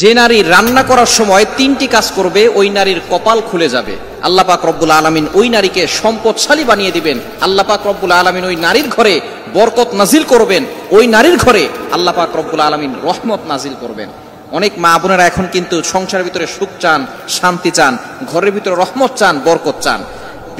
যে নারী রান্না করার সময় তিনটি কাজ করবে ওই নারীর কপাল খুলে যাবে। আল্লাহ পাক রব্বুল আলামিন ওই নারীকে সম্পদশালী বানিয়ে দিবেন। আল্লাহ পাক রব্বুল আলামিন ওই নারীর ঘরে বরকত নাজিল করবেন। ওই নারীর ঘরে আল্লাহ পাক রব্বুল আলামিন রহমত নাজিল করবেন। অনেক মা বোনেরা এখন কিন্তু সংসারের ভিতরে সুখ চান, শান্তি চান, ঘরের ভিতরে রহমত চান, বরকত চান।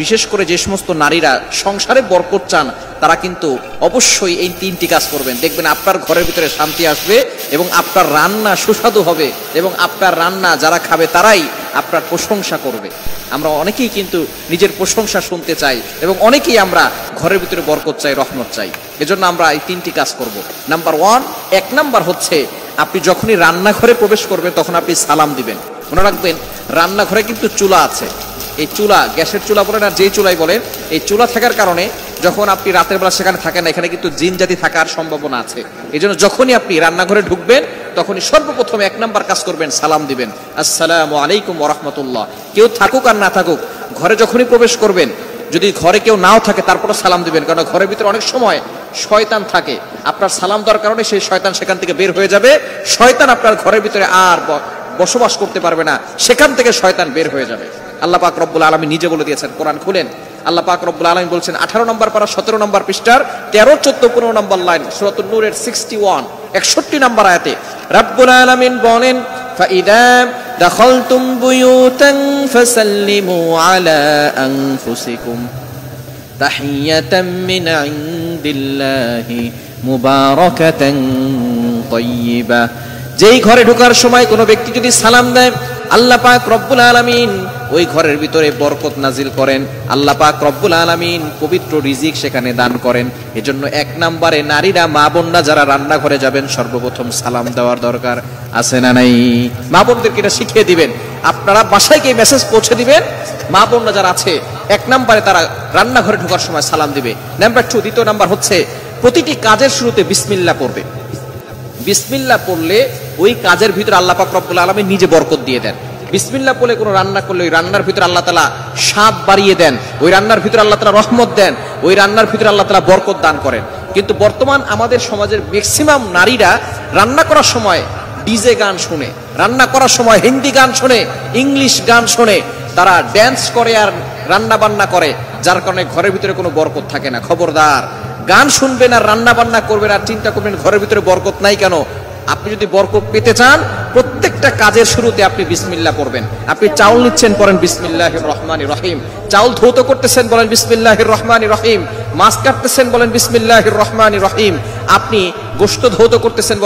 বিশেষ করে যে সমস্ত নারীরা সংসারে বরকত চান তারা কিন্তু অবশ্যই এই তিনটি কাজ করবেন। দেখবেন আপনার ঘরের ভিতরে শান্তি আসবে এবং আপনার রান্না সুস্বাদু হবে এবং আপনার রান্না যারা খাবে তারাই আপনার প্রশংসা করবে। আমরা অনেকেই কিন্তু নিজের প্রশংসা শুনতে চাই এবং অনেকেই আমরা ঘরের ভিতরে বরকত চাই, রহমত চাই। এজন্য আমরা এই তিনটি কাজ করব। নাম্বার 1, 1 নাম্বার হচ্ছে আপনি যখনই রান্নাঘরে প্রবেশ করবেন তখন আপনি সালাম দিবেন। মনে রাখবেন রান্নাঘরে কিন্তু চুলা আছে। এই চুলা, গ্যাসের চুলা বলেন আর যেই চুলাই বলেন, এই চুলা থাকার কারণে যখন আপনি রাতের বেলা সেখানে থাকেন না, এখানে কিন্তু জিন জাতি থাকার সম্ভাবনা আছে। এই জন্য যখনই আপনি রান্নাঘরে ঢুকবেন তখনই সর্বপ্রথম 1 নাম্বার কাজ করবেন, সালাম দিবেন, আসসালামু আলাইকুম ওয়া রাহমাতুল্লাহ। কেউ থাকুক আর না থাকুক, ঘরে যখনই প্রবেশ করবেন, যদি ঘরে কেউ নাও থাকে তারপরে সালাম দিবেন, কারণ ঘরের ভিতরে অনেক সময় শয়তান থাকে। আপনার সালাম দেওয়ার কারণে সেই শয়তান সেখান থেকে বের হয়ে যাবে। শয়তান আপনার ঘরের ভিতরে আর বসবাস করতে পারবে না, সেখান থেকে শয়তান বের হয়ে যাবে। আল্লাহ পাক রব্বুল আলামিন নিজে বলে দিয়েছেন, কোরআন খুলেন, আল্লাহ পাক রব্বুল আলামিন বলছেন 18 নম্বর পারা 17 নম্বর পৃষ্ঠার 13, 14, 15 নম্বর লাইন, সূরাতুন নূরের 61 নম্বর আয়াতে রব্বুল আলামিন বলেন, ফাইদা দাখালতুম বুয়ুতান ফাসাল্লিমু আলা আনফুসিকুম তাহিয়াতাম মিন ইনদিল্লাহি মুবারাকাতান তাইয়্যিবা। যেই ঘরে ঢোকার সময় কোনো ব্যক্তি যদি সালাম দেয়, আল্লাহ পাক রব্বুল আলামিন ওই ঘরের ভিতরে বরকত নাজিল করেন। আল্লাহ পাক রব্বুল আলামিন পবিত্র রিজিক সেখানে দান করেন। এজন্য 1 নম্বরে নারীরা, মা বোনরা যারা রান্নাঘরে যাবেন সর্বপ্রথম সালাম দেওয়ার দরকার আছে না নাই? মা বোনদেরকে এটা শিখিয়ে দিবেন, আপনারা বাসায় গিয়ে মেসেজ পৌঁছে দিবেন। মা বোনরা যারা আছে 1 নম্বরে তারা রান্নাঘরে ঢোকার সময় সালাম দিবে। নাম্বার 2, দ্বিতীয় নাম্বার হচ্ছে প্রতিটি কাজের শুরুতে বিসমিল্লাহ পড়বে। বিসমিল্লাহ পড়লে ওই কাজের ভিতরে আল্লাহ পাক রব্বুল আলামিন নিজে বরকত দিয়ে দেন। বিসমিল্লাহ বলে কোনো রান্না করলে ওই রান্নার ভিতরে আল্লাহ তাআলা স্বাদ বাড়িয়ে দেন, ওই রান্নার ভিতরে আল্লাহ তাআলা রহমত দেন, ওই রান্নার ভিতরে আল্লাহ তাআলা বরকত দান করেন। কিন্তু বর্তমান আমাদের সমাজের ম্যাক্সিমাম নারীরা রান্না করার সময় ডিজে গান শুনে, রান্না করার সময় হিন্দি গান শুনে, ইংলিশ গান শুনে, তারা ড্যান্স করে আর রান্না বান্না করে, যার কারণে ঘরের ভিতরে কোনো বরকত থাকে না। খবরদার, গান শুনবেন আর রান্না বান্না করবেন আর চিন্তা করবেন ঘরের ভিতরে বরকত নাই কেন। আপনি যদি বরকত পেতে চান প্রত্যেকটা কাজের শুরুতে আপনি বিসমিল্লাহ পড়বেন। আপনি চাউল নিচ্ছেন, পড়েন বিসমিল্লাহির রহমানির রহিম। চাউল ধৌত করতেছেন, বলেন বিসমিল্লাহির রহমানির রহিম। মাছ কাটতেছেন, বলেন বিসমিল্লাহির রহমানির রহিম। আপনি গোশত ধৌত করতেছেন,